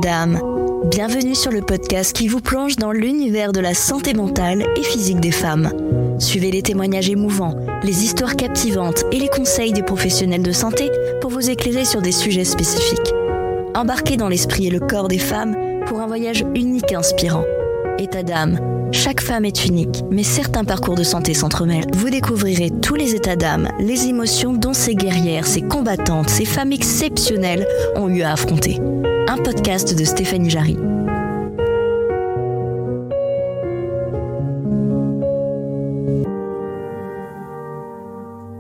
dames, bienvenue sur le podcast qui vous plonge dans l'univers de la santé mentale et physique des femmes. Suivez les témoignages émouvants, les histoires captivantes et les conseils des professionnels de santé pour vous éclairer sur des sujets spécifiques. Embarquez dans l'esprit et le corps des femmes pour un voyage unique et inspirant. État d'âme, chaque femme est unique, mais certains parcours de santé s'entremêlent. Vous découvrirez tous les états d'âme, les émotions dont ces guerrières, ces combattantes, ces femmes exceptionnelles ont eu à affronter. Un podcast de Stéphanie Jarry.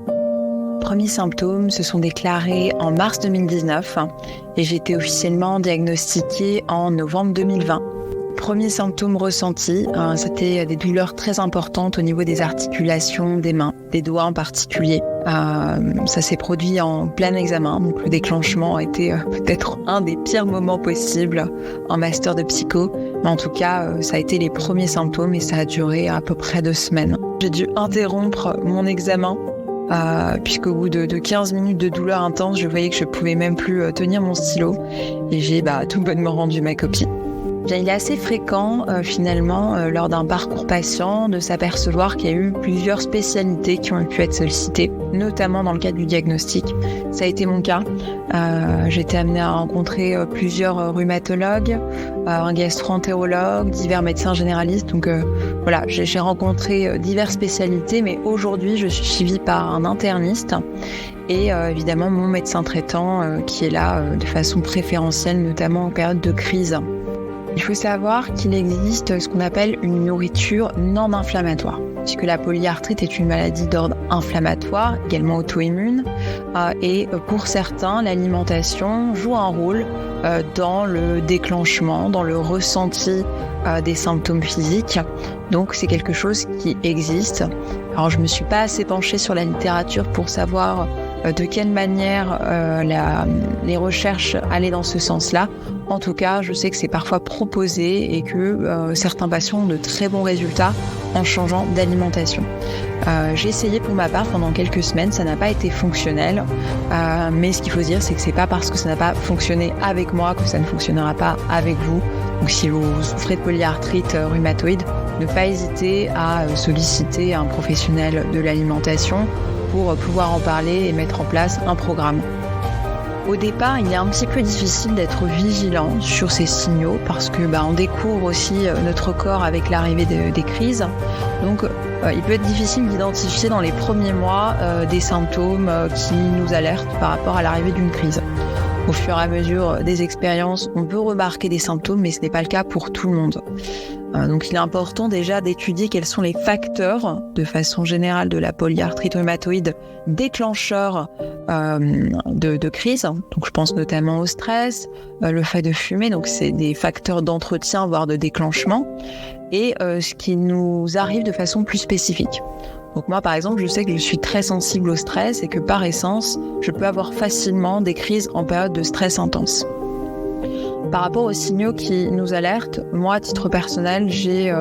Les premiers symptômes se sont déclarés en mars 2019 et j'ai été officiellement diagnostiquée en novembre 2020. Premiers symptômes ressentis, c'était des douleurs très importantes au niveau des articulations des mains, des doigts en particulier. Ça s'est produit en plein examen, donc le déclenchement a été peut-être un des pires moments possibles en master de psycho. Mais en tout cas, ça a été les premiers symptômes et ça a duré à peu près 2 semaines. J'ai dû interrompre mon examen puisqu'au bout de 15 minutes de douleur intense, je voyais que je pouvais même plus tenir mon stylo et j'ai tout bonnement rendu ma copie. Il est assez fréquent finalement lors d'un parcours patient de s'apercevoir qu'il y a eu plusieurs spécialités qui ont pu être sollicitées, notamment dans le cadre du diagnostic. Ça a été mon cas. J'ai été amenée à rencontrer plusieurs rhumatologues, un gastro-entérologue, divers médecins généralistes. Donc voilà, j'ai rencontré diverses spécialités, mais aujourd'hui je suis suivie par un interniste et évidemment mon médecin traitant qui est là de façon préférentielle, notamment en période de crise. Il faut savoir qu'il existe ce qu'on appelle une nourriture non inflammatoire, puisque la polyarthrite est une maladie d'ordre inflammatoire, également auto-immune, et pour certains, l'alimentation joue un rôle dans le déclenchement, dans le ressenti des symptômes physiques. Donc c'est quelque chose qui existe. Alors je me suis pas assez penchée sur la littérature pour savoir de quelle manière les recherches allaient dans ce sens-là. En tout cas, je sais que c'est parfois proposé et que certains patients ont de très bons résultats en changeant d'alimentation. J'ai essayé pour ma part pendant quelques semaines, ça n'a pas été fonctionnel, mais ce qu'il faut se dire, c'est que c'est pas parce que ça n'a pas fonctionné avec moi que ça ne fonctionnera pas avec vous. Donc si vous souffrez de polyarthrite rhumatoïde, ne pas hésiter à solliciter un professionnel de l'alimentation pour pouvoir en parler et mettre en place un programme. Au départ, il est un petit peu difficile d'être vigilant sur ces signaux parce que on découvre aussi notre corps avec l'arrivée des crises. Donc, il peut être difficile d'identifier dans les premiers mois des symptômes qui nous alertent par rapport à l'arrivée d'une crise. Au fur et à mesure des expériences, on peut remarquer des symptômes, mais ce n'est pas le cas pour tout le monde. Donc il est important déjà d'étudier quels sont les facteurs, de façon générale, de la polyarthrite rhumatoïde déclencheurs de crise. Donc je pense notamment au stress, le fait de fumer, donc c'est des facteurs d'entretien, voire de déclenchement, et ce qui nous arrive de façon plus spécifique. Donc moi, par exemple, je sais que je suis très sensible au stress et que par essence, je peux avoir facilement des crises en période de stress intense. Par rapport aux signaux qui nous alertent, moi, à titre personnel, j'ai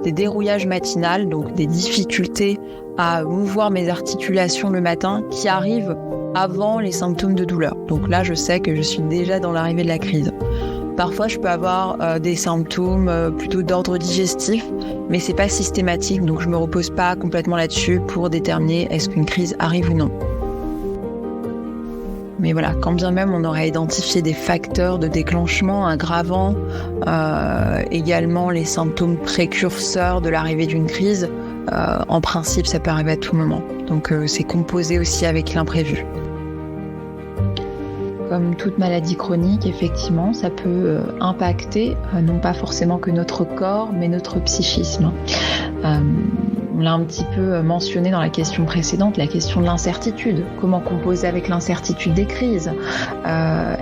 des dérouillages matinales, donc des difficultés à mouvoir mes articulations le matin qui arrivent avant les symptômes de douleur. Donc là, je sais que je suis déjà dans l'arrivée de la crise. Parfois, je peux avoir des symptômes plutôt d'ordre digestif, mais c'est pas systématique, donc je me repose pas complètement là-dessus pour déterminer est-ce qu'une crise arrive ou non. Mais voilà, quand bien même on aurait identifié des facteurs de déclenchement aggravants, également les symptômes précurseurs de l'arrivée d'une crise, en principe ça peut arriver à tout moment. Donc c'est composé aussi avec l'imprévu. Comme toute maladie chronique, effectivement, ça peut impacter, non pas forcément que notre corps, mais notre psychisme. On l'a un petit peu mentionné dans la question précédente, la question de l'incertitude. Comment composer avec l'incertitude des crises ?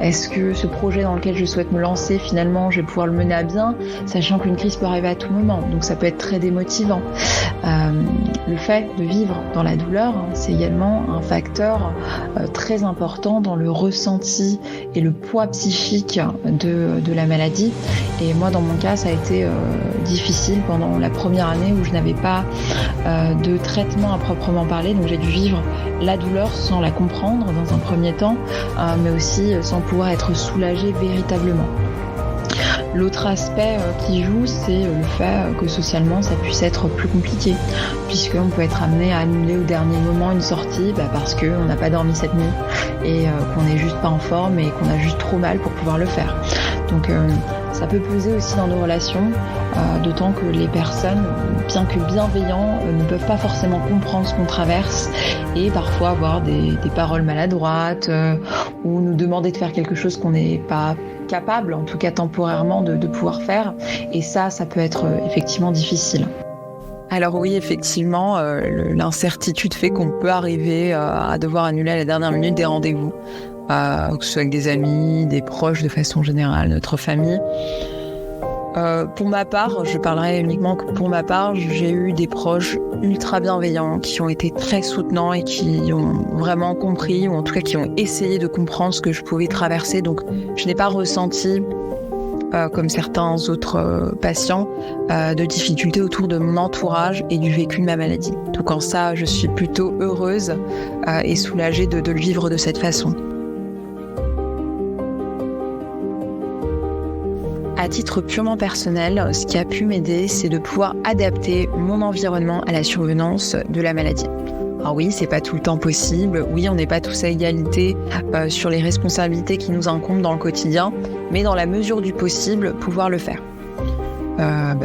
Est-ce que ce projet dans lequel je souhaite me lancer, finalement, je vais pouvoir le mener à bien, sachant qu'une crise peut arriver à tout moment. Donc ça peut être très démotivant. Le fait de vivre dans la douleur, c'est également un facteur très important dans le ressenti et le poids psychique de la maladie. Et moi, dans mon cas, ça a été difficile pendant la première année où je n'avais pas de traitement à proprement parler. Donc j'ai dû vivre la douleur sans la comprendre dans un premier temps, mais aussi sans pouvoir être soulagée véritablement. L'autre aspect qui joue, c'est le fait que socialement, ça puisse être plus compliqué, puisqu'on peut être amené à annuler au dernier moment une sortie parce qu'on n'a pas dormi cette nuit et qu'on n'est juste pas en forme et qu'on a juste trop mal pour pouvoir le faire. Donc ça peut peser aussi dans nos relations, d'autant que les personnes, bien que bienveillants, ne peuvent pas forcément comprendre ce qu'on traverse et parfois avoir des paroles maladroites ou nous demander de faire quelque chose qu'on n'est pas capable, en tout cas temporairement, de pouvoir faire. Et ça peut être effectivement difficile. Alors oui, effectivement, l'incertitude fait qu'on peut arriver à devoir annuler à la dernière minute des rendez-vous, que ce soit avec des amis, des proches de façon générale, notre famille. Pour ma part, je parlerai uniquement que pour ma part, j'ai eu des proches ultra bienveillants qui ont été très soutenants et qui ont vraiment compris, ou en tout cas qui ont essayé de comprendre ce que je pouvais traverser. Donc je n'ai pas ressenti, comme certains autres patients, de difficultés autour de mon entourage et du vécu de ma maladie. Donc en ça, je suis plutôt heureuse et soulagée de le vivre de cette façon. À titre purement personnel, ce qui a pu m'aider, c'est de pouvoir adapter mon environnement à la survenance de la maladie. Alors oui, c'est pas tout le temps possible. Oui, on n'est pas tous à égalité sur les responsabilités qui nous incombent dans le quotidien, mais dans la mesure du possible, pouvoir le faire.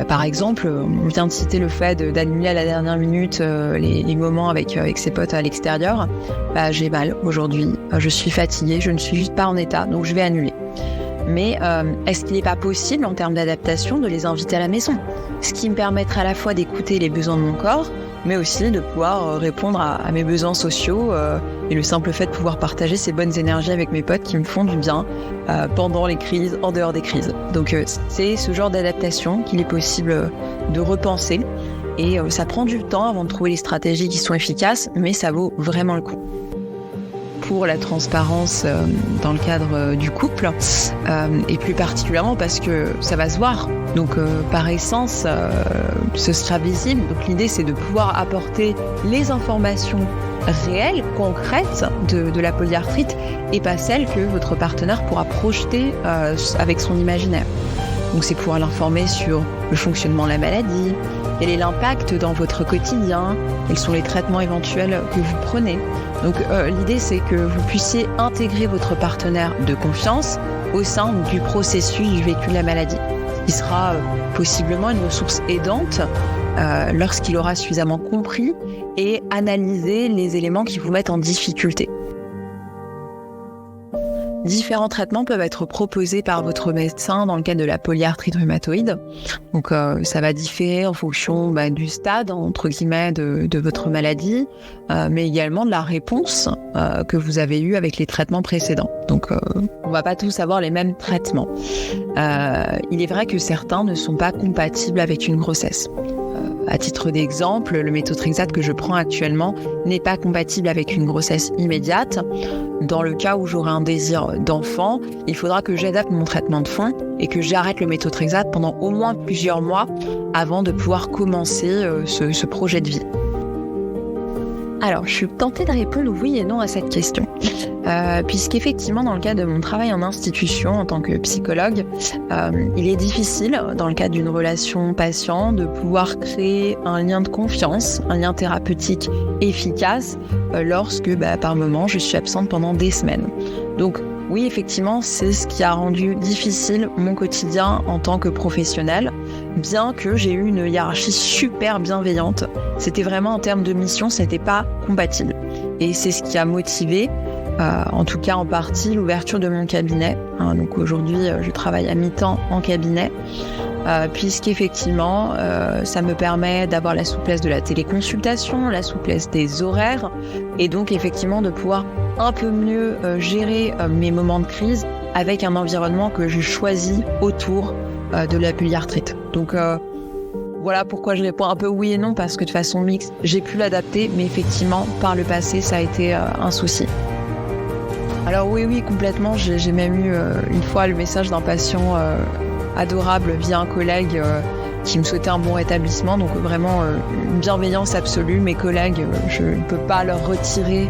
Par exemple, on vient de citer le fait d'annuler à la dernière minute les moments avec ses potes à l'extérieur. J'ai mal aujourd'hui, je suis fatiguée, je ne suis juste pas en état, donc je vais annuler. Mais est-ce qu'il n'est pas possible, en termes d'adaptation, de les inviter à la maison ? Ce qui me permettrait à la fois d'écouter les besoins de mon corps, mais aussi de pouvoir répondre à mes besoins sociaux et le simple fait de pouvoir partager ces bonnes énergies avec mes potes qui me font du bien pendant les crises, en dehors des crises. Donc c'est ce genre d'adaptation qu'il est possible de repenser et ça prend du temps avant de trouver les stratégies qui sont efficaces, mais ça vaut vraiment le coup. Pour la transparence dans le cadre du couple et plus particulièrement parce que ça va se voir. Donc par essence, ce sera visible. Donc l'idée, c'est de pouvoir apporter les informations réelles, concrètes de la polyarthrite et pas celles que votre partenaire pourra projeter avec son imaginaire. Donc c'est pouvoir l'informer sur le fonctionnement de la maladie, quel est l'impact dans votre quotidien, quels sont les traitements éventuels que vous prenez. Donc l'idée, c'est que vous puissiez intégrer votre partenaire de confiance au sein du processus du vécu de la maladie, qui sera possiblement une ressource aidante lorsqu'il aura suffisamment compris et analysé les éléments qui vous mettent en difficulté. Différents traitements peuvent être proposés par votre médecin dans le cadre de la polyarthrite rhumatoïde. Donc ça va différer en fonction du stade, entre guillemets, de votre maladie, mais également de la réponse que vous avez eue avec les traitements précédents. Donc on va pas tous avoir les mêmes traitements. Il est vrai que certains ne sont pas compatibles avec une grossesse. À titre d'exemple, le méthotrexate que je prends actuellement n'est pas compatible avec une grossesse immédiate. Dans le cas où j'aurai un désir d'enfant, il faudra que j'adapte mon traitement de fond et que j'arrête le méthotrexate pendant au moins plusieurs mois avant de pouvoir commencer ce projet de vie. Alors, je suis tentée de répondre oui et non à cette question. Puisqu'effectivement, dans le cadre de mon travail en institution en tant que psychologue, il est difficile, dans le cadre d'une relation patient, de pouvoir créer un lien de confiance, un lien thérapeutique efficace lorsque, par moment, je suis absente pendant des semaines. Donc, oui, effectivement, c'est ce qui a rendu difficile mon quotidien en tant que professionnel, bien que j'ai eu une hiérarchie super bienveillante. C'était vraiment en termes de mission, c'était pas compatible. Et c'est ce qui a motivé, en tout cas en partie, l'ouverture de mon cabinet. Donc aujourd'hui, je travaille à mi-temps en cabinet, puisqu'effectivement, ça me permet d'avoir la souplesse de la téléconsultation, la souplesse des horaires, et donc effectivement de pouvoir un peu mieux gérer mes moments de crise avec un environnement que je choisis autour de la polyarthrite. Donc voilà pourquoi je réponds un peu oui et non, parce que de façon mixte, j'ai pu l'adapter, mais effectivement, par le passé, ça a été un souci. Alors oui, complètement. J'ai même eu une fois le message d'un patient adorable via un collègue qui me souhaitait un bon rétablissement. Donc vraiment une bienveillance absolue. Mes collègues, je ne peux pas leur retirer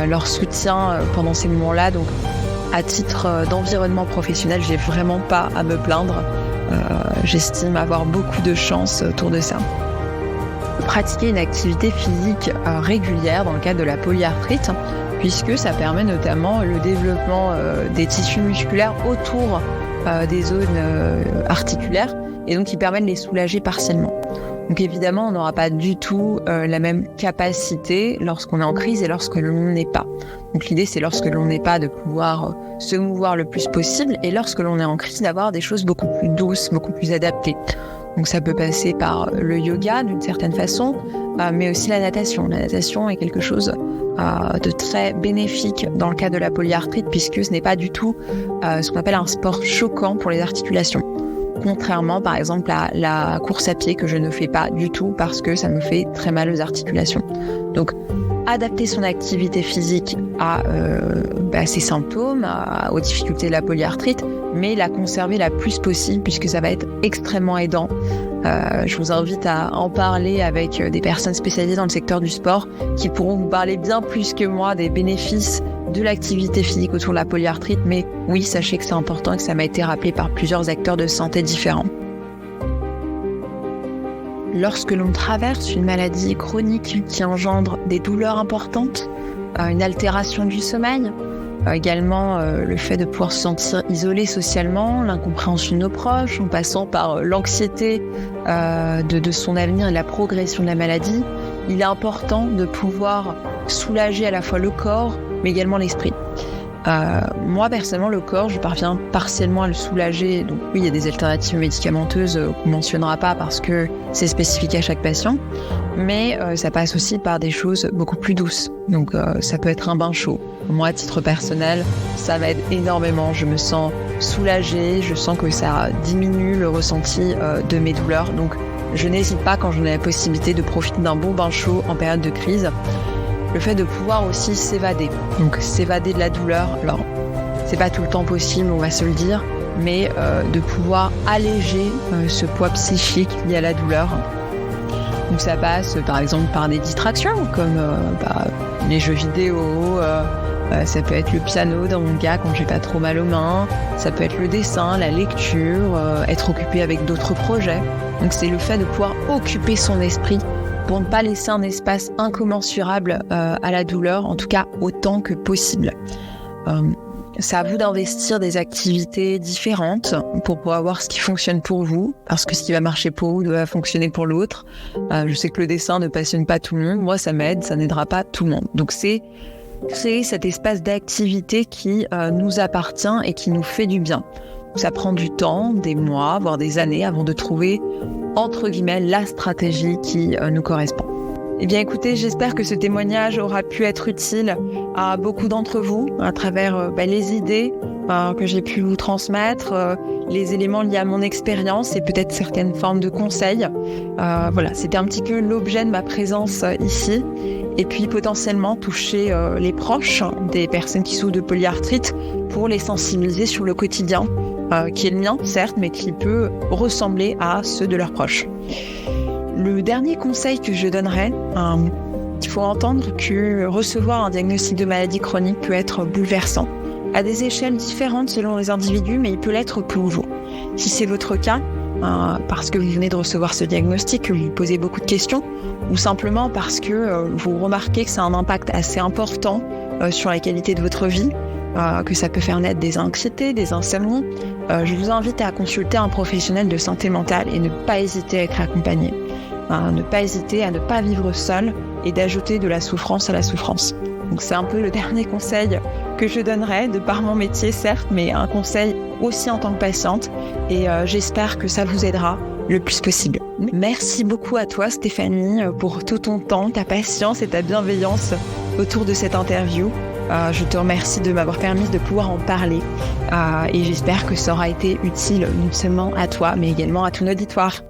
leur soutien pendant ces moments-là. Donc À titre d'environnement professionnel, j'ai vraiment pas à me plaindre. J'estime avoir beaucoup de chance autour de ça. Pratiquer une activité physique régulière dans le cadre de la polyarthrite, puisque ça permet notamment le développement des tissus musculaires autour des zones articulaires et donc qui permet de les soulager partiellement. Donc évidemment, on n'aura pas du tout la même capacité lorsqu'on est en crise et lorsque l'on n'est pas. Donc l'idée, c'est lorsque l'on n'est pas de pouvoir se mouvoir le plus possible et lorsque l'on est en crise, d'avoir des choses beaucoup plus douces, beaucoup plus adaptées. Donc ça peut passer par le yoga d'une certaine façon, mais aussi la natation. La natation est quelque chose de très bénéfique dans le cas de la polyarthrite puisque ce n'est pas du tout ce qu'on appelle un sport choquant pour les articulations. Contrairement par exemple à la course à pied que je ne fais pas du tout parce que ça me fait très mal aux articulations. Donc adapter son activité physique à ses symptômes, aux difficultés de la polyarthrite, mais la conserver la plus possible puisque ça va être extrêmement aidant. Je vous invite à en parler avec des personnes spécialisées dans le secteur du sport qui pourront vous parler bien plus que moi des bénéfices de l'activité physique autour de la polyarthrite, mais oui, sachez que c'est important et que ça m'a été rappelé par plusieurs acteurs de santé différents. Lorsque l'on traverse une maladie chronique qui engendre des douleurs importantes, une altération du sommeil, également le fait de pouvoir se sentir isolé socialement, l'incompréhension de nos proches, en passant par l'anxiété de son avenir et la progression de la maladie, il est important de pouvoir soulager à la fois le corps, mais également l'esprit. Moi, personnellement, le corps, je parviens partiellement à le soulager. Donc oui, il y a des alternatives médicamenteuses qu'on ne mentionnera pas parce que c'est spécifique à chaque patient. Mais ça passe aussi par des choses beaucoup plus douces. Donc ça peut être un bain chaud. Moi, à titre personnel, ça m'aide énormément. Je me sens soulagée, je sens que ça diminue le ressenti de mes douleurs. Donc je n'hésite pas quand j'en ai la possibilité de profiter d'un bon bain chaud en période de crise. Le fait de pouvoir aussi s'évader, donc s'évader de la douleur, alors c'est pas tout le temps possible, on va se le dire, mais de pouvoir alléger ce poids psychique lié à la douleur. Donc ça passe par exemple par des distractions comme les jeux vidéo, ça peut être le piano dans mon cas quand j'ai pas trop mal aux mains, ça peut être le dessin, la lecture, être occupé avec d'autres projets. Donc c'est le fait de pouvoir occuper son esprit pour ne pas laisser un espace incommensurable à la douleur, en tout cas autant que possible. C'est à vous d'investir des activités différentes pour pouvoir voir ce qui fonctionne pour vous, parce que ce qui va marcher pour vous doit fonctionner pour l'autre. Je sais que le dessin ne passionne pas tout le monde, moi ça m'aide, ça n'aidera pas tout le monde. Donc c'est créer cet espace d'activité qui nous appartient et qui nous fait du bien. Ça prend du temps, des mois, voire des années avant de trouver entre guillemets la stratégie qui nous correspond. Eh bien écoutez, j'espère que ce témoignage aura pu être utile à beaucoup d'entre vous à travers les idées que j'ai pu vous transmettre, les éléments liés à mon expérience et peut-être certaines formes de conseils. Voilà, c'était un petit peu l'objet de ma présence ici. Et puis potentiellement toucher les proches des personnes qui souffrent de polyarthrite pour les sensibiliser sur le quotidien, qui est le mien certes, mais qui peut ressembler à ceux de leurs proches. Le dernier conseil que je donnerais, il faut entendre que recevoir un diagnostic de maladie chronique peut être bouleversant, à des échelles différentes selon les individus, mais il peut l'être pour vous. Si c'est votre cas, parce que vous venez de recevoir ce diagnostic, que vous vous posez beaucoup de questions, ou simplement parce que vous remarquez que ça a un impact assez important sur la qualité de votre vie, que ça peut faire naître des anxiétés, des insomnies, je vous invite à consulter un professionnel de santé mentale et ne pas hésiter à être accompagné. Ne pas hésiter à ne pas vivre seul et d'ajouter de la souffrance à la souffrance. Donc c'est un peu le dernier conseil que je donnerais, de par mon métier certes, mais un conseil aussi en tant que patiente, et j'espère que ça vous aidera le plus possible. Merci beaucoup à toi Stéphanie pour tout ton temps, ta patience et ta bienveillance autour de cette interview. Je te remercie de m'avoir permis de pouvoir en parler et j'espère que ça aura été utile non seulement à toi mais également à ton auditoire.